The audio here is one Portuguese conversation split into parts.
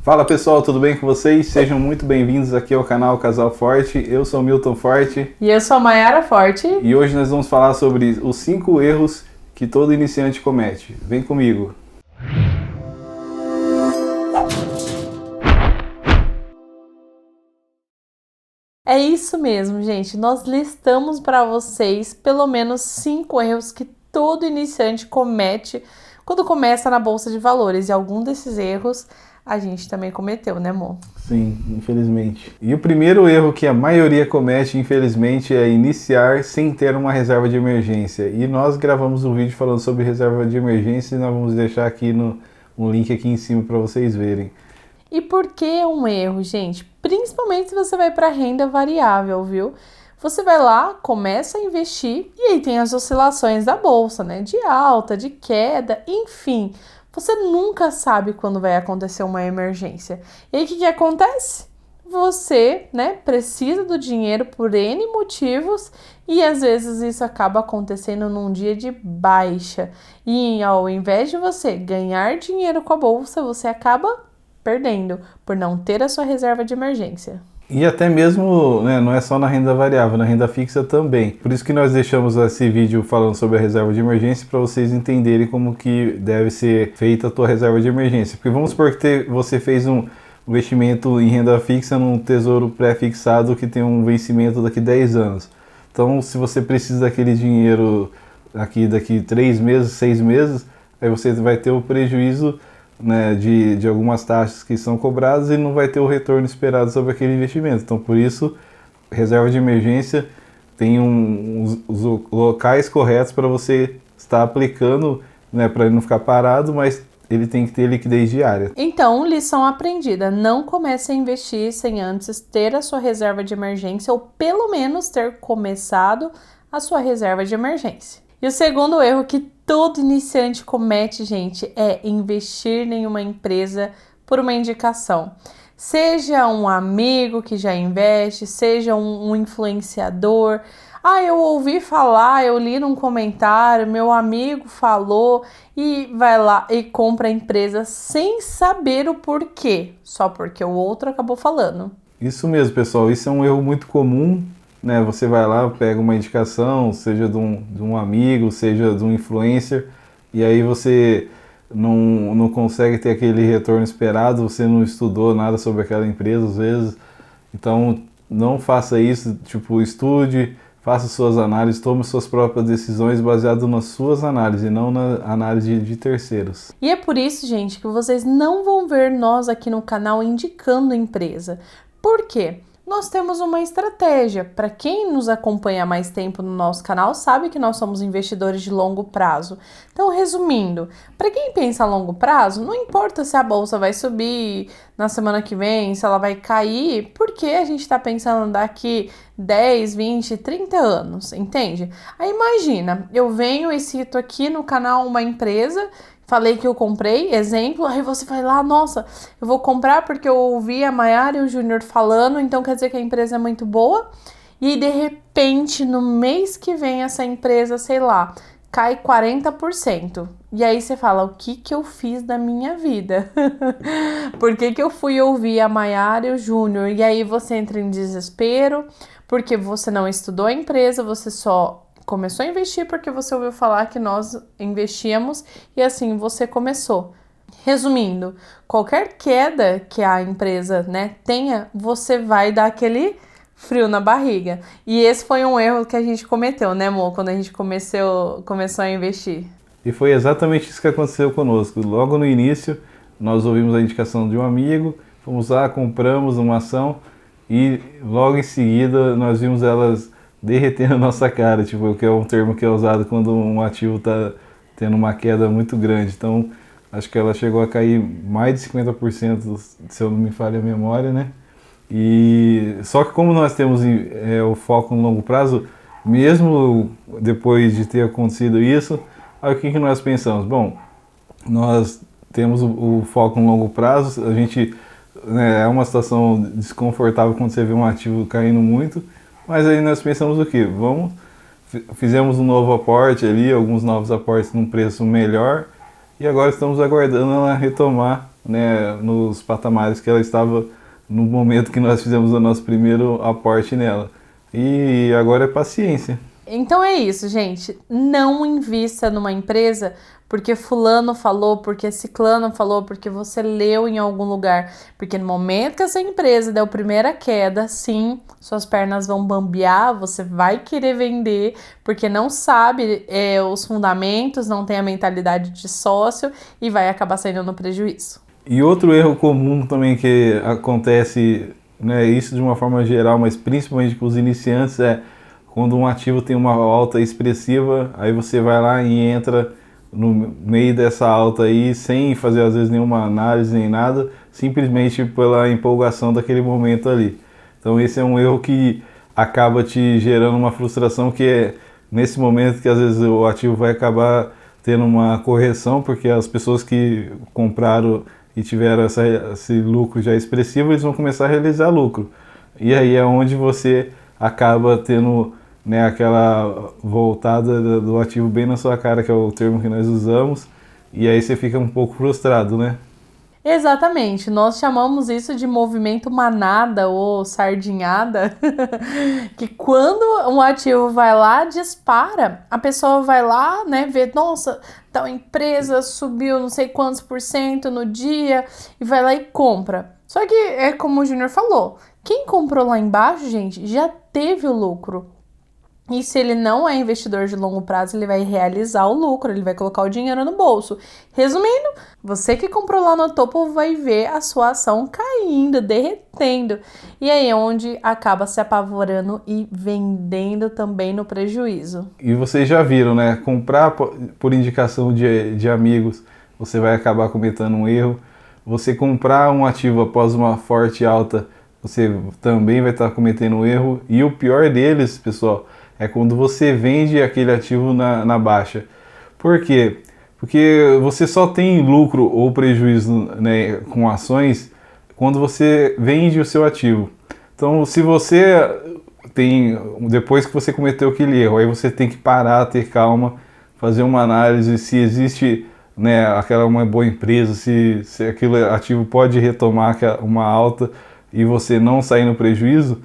Fala pessoal, tudo bem com vocês? Sejam muito bem-vindos aqui ao canal Casal Forte. Eu sou Milton Forte. E eu sou a Mayara Forte. E hoje nós vamos falar sobre os 5 erros que todo iniciante comete. Vem comigo! É isso mesmo, gente. Nós listamos para vocês pelo menos 5 erros que todo iniciante comete quando começa na Bolsa de Valores. E algum desses erros a gente também cometeu, né, amor? Sim, infelizmente. E o primeiro erro que a maioria comete, infelizmente, é iniciar sem ter uma reserva de emergência. E nós gravamos um vídeo falando sobre reserva de emergência e nós vamos deixar aqui um link aqui em cima para vocês verem. E por que um erro, gente? Principalmente se você vai para renda variável, viu? Você vai lá, começa a investir e aí tem as oscilações da bolsa, né? De alta, de queda, enfim. Você nunca sabe quando vai acontecer uma emergência. E aí o que acontece? Você, né, precisa do dinheiro por N motivos e às vezes isso acaba acontecendo num dia de baixa. E ao invés de você ganhar dinheiro com a bolsa, você acaba perdendo por não ter a sua reserva de emergência. E até mesmo, né, não é só na renda variável, na renda fixa também. Por isso que nós deixamos esse vídeo falando sobre a reserva de emergência para vocês entenderem como que deve ser feita a tua reserva de emergência. Porque vamos supor que você fez um investimento em renda fixa num tesouro pré-fixado que tem um vencimento daqui 10 anos. Então, se você precisa daquele dinheiro daqui 3 meses, 6 meses, aí você vai ter o prejuízo, né, de algumas taxas que são cobradas e não vai ter o retorno esperado sobre aquele investimento. Então, por isso, reserva de emergência tem os locais corretos para você estar aplicando, né, para ele não ficar parado, mas ele tem que ter liquidez diária. Então, lição aprendida, não comece a investir sem antes ter a sua reserva de emergência ou pelo menos ter começado a sua reserva de emergência. E o segundo erro que todo iniciante comete, gente, é investir em uma empresa por uma indicação. Seja um amigo que já investe, seja um influenciador. Eu ouvi falar, eu li num comentário, meu amigo falou e vai lá e compra a empresa sem saber o porquê, só porque o outro acabou falando. Isso mesmo, pessoal, isso é um erro muito comum. Né, você vai lá, pega uma indicação, seja de um amigo, seja de um influencer, e aí você não consegue ter aquele retorno esperado, você não estudou nada sobre aquela empresa às vezes. Então não faça isso, tipo, estude, faça suas análises, tome suas próprias decisões baseado nas suas análises e não na análise de terceiros. E é por isso, gente, que vocês não vão ver nós aqui no canal indicando empresa. Por quê? Nós temos uma estratégia. Para quem nos acompanha há mais tempo no nosso canal, sabe que nós somos investidores de longo prazo. Então, resumindo, para quem pensa a longo prazo, não importa se a bolsa vai subir na semana que vem, se ela vai cair, porque a gente está pensando daqui 10, 20, 30 anos, entende? Aí imagina, eu venho e cito aqui no canal uma empresa, falei que eu comprei, exemplo, aí você vai lá, nossa, eu vou comprar porque eu ouvi a Mayara e o Júnior falando, então quer dizer que a empresa é muito boa, e de repente, no mês que vem, essa empresa, sei lá, cai 40%. E aí você fala, o que eu fiz da minha vida? Por que eu fui ouvir a Mayara e o Júnior? E aí você entra em desespero, porque você não estudou a empresa, você só começou a investir porque você ouviu falar que nós investíamos e assim você começou. Resumindo, qualquer queda que a empresa, né, tenha, você vai dar aquele frio na barriga. E esse foi um erro que a gente cometeu, né, amor? Quando a gente começou a investir. E foi exatamente isso que aconteceu conosco. Logo no início, nós ouvimos a indicação de um amigo, fomos lá, compramos uma ação e logo em seguida nós vimos elas derretendo a nossa cara, tipo, que é um termo que é usado quando um ativo está tendo uma queda muito grande. Então, acho que ela chegou a cair mais de 50%, se eu não me falha a memória, né? E só que como nós temos o foco no longo prazo, mesmo depois de ter acontecido isso, aí o que nós pensamos? Bom, nós temos o foco no longo prazo, a gente, né, é uma situação desconfortável quando você vê um ativo caindo muito, mas aí nós pensamos o quê? Fizemos um novo aporte ali, alguns novos aportes num preço melhor, e agora estamos aguardando ela retomar né, nos patamares que ela estava no momento que nós fizemos o nosso primeiro aporte nela. E agora é paciência. Então é isso, gente. Não invista numa empresa porque fulano falou, porque ciclano falou, porque você leu em algum lugar. Porque no momento que essa empresa der a primeira queda, sim, suas pernas vão bambear, você vai querer vender, porque não sabe os fundamentos, não tem a mentalidade de sócio e vai acabar saindo no prejuízo. E outro erro comum também que acontece, né, isso de uma forma geral, mas principalmente com os iniciantes, é quando um ativo tem uma alta expressiva, aí você vai lá e entra no meio dessa alta aí, sem fazer às vezes nenhuma análise nem nada, simplesmente pela empolgação daquele momento ali. Então esse é um erro que acaba te gerando uma frustração, que é nesse momento que às vezes o ativo vai acabar tendo uma correção, porque as pessoas que compraram e tiveram esse lucro já expressivo, eles vão começar a realizar lucro. E aí é onde você acaba tendo, né, aquela voltada do ativo bem na sua cara, que é o termo que nós usamos, e aí você fica um pouco frustrado, né? Exatamente, nós chamamos isso de movimento manada ou sardinhada, que quando um ativo vai lá, dispara, a pessoa vai lá, né, vê, nossa, tal empresa subiu não sei quantos % no dia, e vai lá e compra. Só que é como o Júnior falou, quem comprou lá embaixo, gente, já teve o lucro. E se ele não é investidor de longo prazo, ele vai realizar o lucro, ele vai colocar o dinheiro no bolso. Resumindo, você que comprou lá no topo vai ver a sua ação caindo, derretendo. E aí é onde acaba se apavorando e vendendo também no prejuízo. E vocês já viram, né? Comprar por indicação de amigos, você vai acabar cometendo um erro. Você comprar um ativo após uma forte alta, você também vai estar cometendo um erro. E o pior deles, pessoal, é quando você vende aquele ativo na baixa. Por quê? Porque você só tem lucro ou prejuízo, né, com ações quando você vende o seu ativo. Então, se você tem, depois que você cometeu aquele erro, aí você tem que parar, ter calma, fazer uma análise se existe, né, aquela uma boa empresa, se aquele ativo pode retomar uma alta e você não sair no prejuízo.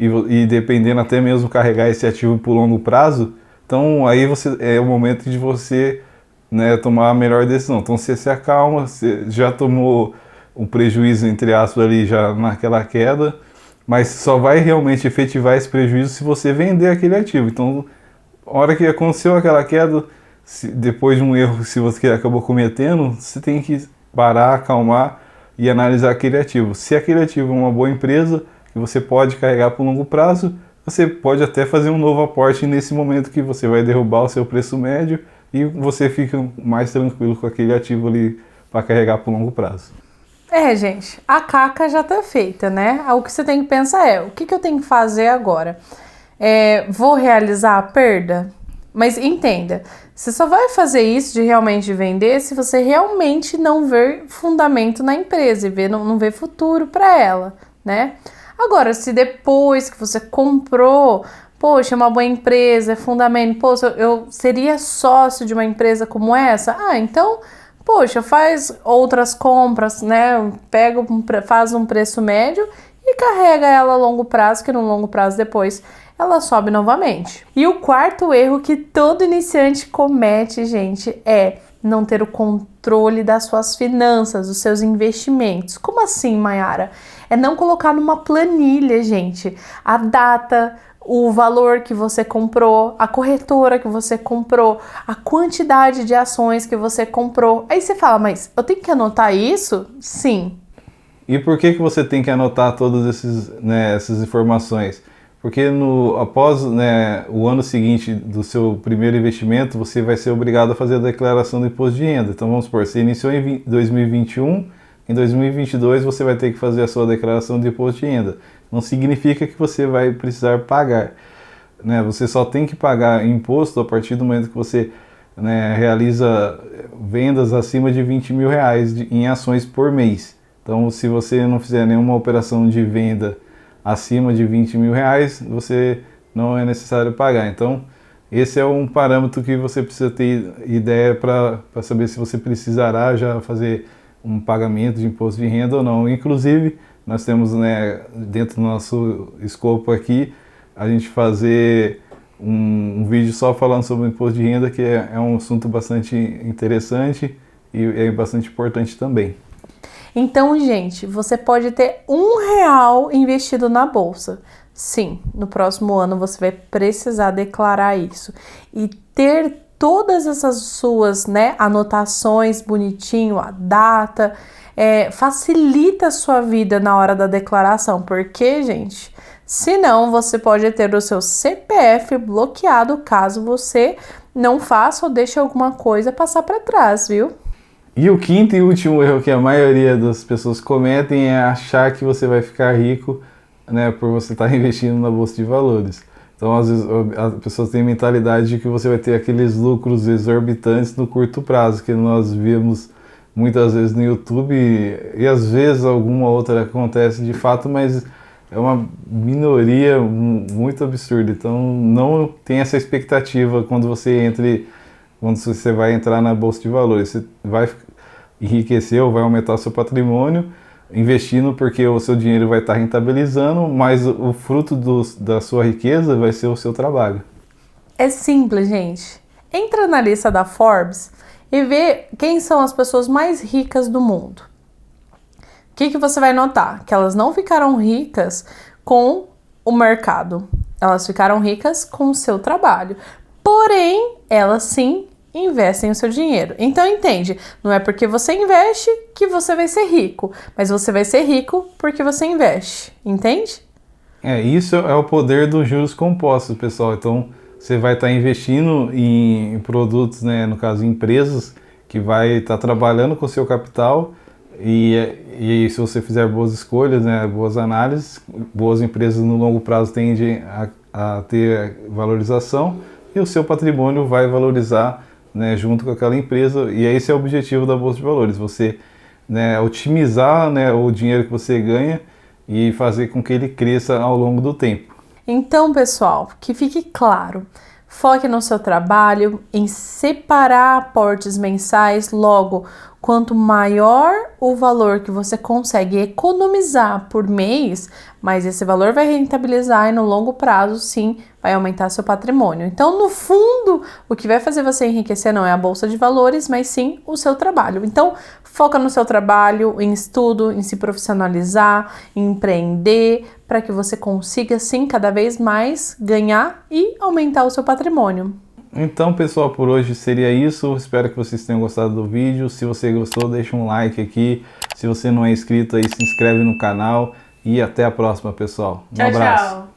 E dependendo até mesmo carregar esse ativo por longo prazo, então aí é o momento de você, né, tomar a melhor decisão. Então você se acalma, você já tomou um prejuízo, entre aspas, ali já naquela queda, mas só vai realmente efetivar esse prejuízo se você vender aquele ativo. Então, a hora que aconteceu aquela queda, depois de um erro se você acabou cometendo, você tem que parar, acalmar e analisar aquele ativo. Se aquele ativo é uma boa empresa, que você pode carregar por longo prazo, você pode até fazer um novo aporte nesse momento que você vai derrubar o seu preço médio e você fica mais tranquilo com aquele ativo ali para carregar por longo prazo. Gente, a caca já tá feita, né? O que você tem que pensar é, o que eu tenho que fazer agora? Vou realizar a perda? Mas entenda, você só vai fazer isso de realmente vender se você realmente não ver fundamento na empresa e não ver futuro para ela, né? Agora, se depois que você comprou, poxa, é uma boa empresa, é fundamento, poxa, eu seria sócio de uma empresa como essa? Então, poxa, faz outras compras, né? Faz um preço médio e carrega ela a longo prazo, que no longo prazo depois ela sobe novamente. E o quarto erro que todo iniciante comete, gente, é não ter o controle das suas finanças, dos seus investimentos. Como assim, Mayara? É não colocar numa planilha, gente, a data, o valor que você comprou, a corretora que você comprou, a quantidade de ações que você comprou. Aí você fala, mas eu tenho que anotar isso? Sim. E por que você tem que anotar todas essas informações? Porque após, né, o ano seguinte do seu primeiro investimento, você vai ser obrigado a fazer a declaração do imposto de renda. Então vamos supor, você iniciou em 2021, em 2022 você vai ter que fazer a sua declaração de imposto de renda. Não significa que você vai precisar pagar, né? Você só tem que pagar imposto a partir do momento que você, né, realiza vendas acima de R$20 mil em ações por mês. Então, se você não fizer nenhuma operação de venda acima de R$20 mil, você não é necessário pagar. Então, esse é um parâmetro que você precisa ter ideia para saber se você precisará já fazer um pagamento de imposto de renda ou não. Inclusive, nós temos, né, dentro do nosso escopo aqui, a gente fazer um vídeo só falando sobre o imposto de renda, que é um assunto bastante interessante e é bastante importante também. Então, gente, você pode ter R$ 1 investido na bolsa. Sim, no próximo ano você vai precisar declarar isso. E ter todas essas suas, né, anotações bonitinho, a data, facilita a sua vida na hora da declaração. Porque, gente, senão você pode ter o seu CPF bloqueado caso você não faça ou deixe alguma coisa passar para trás, viu? E o quinto e último erro que a maioria das pessoas cometem é achar que você vai ficar rico, né, por você estar investindo na bolsa de valores. Então, às vezes, as pessoas têm a mentalidade de que você vai ter aqueles lucros exorbitantes no curto prazo, que nós vemos muitas vezes no YouTube, e às vezes alguma outra acontece de fato, mas é uma minoria muito absurda. Então, não tem essa expectativa quando você vai entrar na bolsa de valores. Você vai enriquecer ou vai aumentar o seu patrimônio investindo, porque o seu dinheiro vai estar rentabilizando, mas o fruto da sua riqueza vai ser o seu trabalho. É simples, gente. Entra na lista da Forbes e vê quem são as pessoas mais ricas do mundo. O que você vai notar? Que elas não ficaram ricas com o mercado. Elas ficaram ricas com o seu trabalho. Porém, elas sim investem o seu dinheiro. Então entende, não é porque você investe que você vai ser rico, mas você vai ser rico porque você investe, entende? Isso é o poder dos juros compostos, pessoal. Então você vai estar investindo em produtos, né, no caso empresas, que vai estar trabalhando com o seu capital e se você fizer boas escolhas, né, boas análises, boas empresas no longo prazo tendem a ter valorização e o seu patrimônio vai valorizar, né, junto com aquela empresa, e esse é o objetivo da Bolsa de Valores, você, né, otimizar, né, o dinheiro que você ganha e fazer com que ele cresça ao longo do tempo. Então, pessoal, que fique claro, foque no seu trabalho, em separar aportes mensais, logo, quanto maior o valor que você consegue economizar por mês, mais esse valor vai rentabilizar e no longo prazo, sim, vai aumentar seu patrimônio. Então, no fundo, o que vai fazer você enriquecer não é a bolsa de valores, mas sim o seu trabalho. Então, foca no seu trabalho, em estudo, em se profissionalizar, em empreender, para que você consiga, sim, cada vez mais ganhar e aumentar o seu patrimônio. Então, pessoal, por hoje seria isso. Espero que vocês tenham gostado do vídeo. Se você gostou, deixa um like aqui. Se você não é inscrito aí, se inscreve no canal. E até a próxima, pessoal. Um abraço. Tchau.